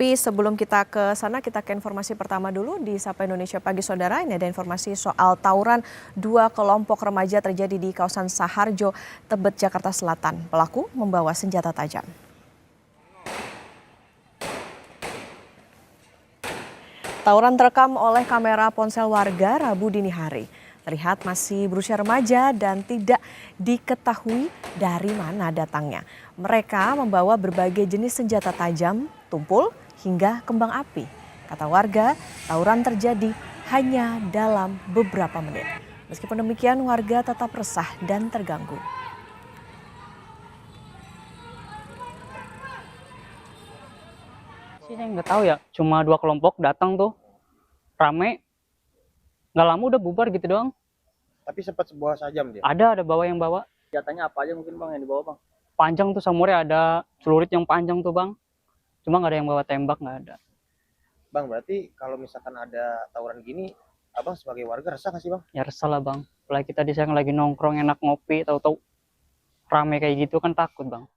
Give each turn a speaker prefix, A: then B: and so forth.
A: Tapi sebelum kita ke sana, kita ke informasi pertama dulu di Sapa Indonesia Pagi Saudara. Ini ada informasi soal tawuran dua kelompok remaja terjadi di kawasan Saharjo, Tebet, Jakarta Selatan. Pelaku membawa senjata tajam. Tawuran terekam oleh kamera ponsel warga Rabu dini hari. Terlihat masih berusia remaja dan tidak diketahui dari mana datangnya. Mereka membawa berbagai jenis senjata tajam, tumpul, hingga kembang api. Kata warga, tawuran terjadi hanya dalam beberapa menit. Meskipun demikian, warga tetap resah dan terganggu.
B: Sih saya nggak tahu ya, cuma dua kelompok datang tuh, rame, nggak lama udah bubar gitu doang.
C: Tapi sempat sebuah sajam dia.
B: Ada bawa yang bawa.
C: Senjatanya apa aja mungkin bang yang dibawa bang?
B: Panjang tuh samurai, ada celurit yang panjang tuh bang. Cuma nggak ada yang bawa tembak, nggak ada.
C: Bang berarti kalau misalkan ada tawuran gini, abang sebagai warga resah nggak sih bang?
B: Ya resah lah bang. Apalagi kita di sana lagi nongkrong enak ngopi, tahu-tahu rame kayak gitu kan takut bang.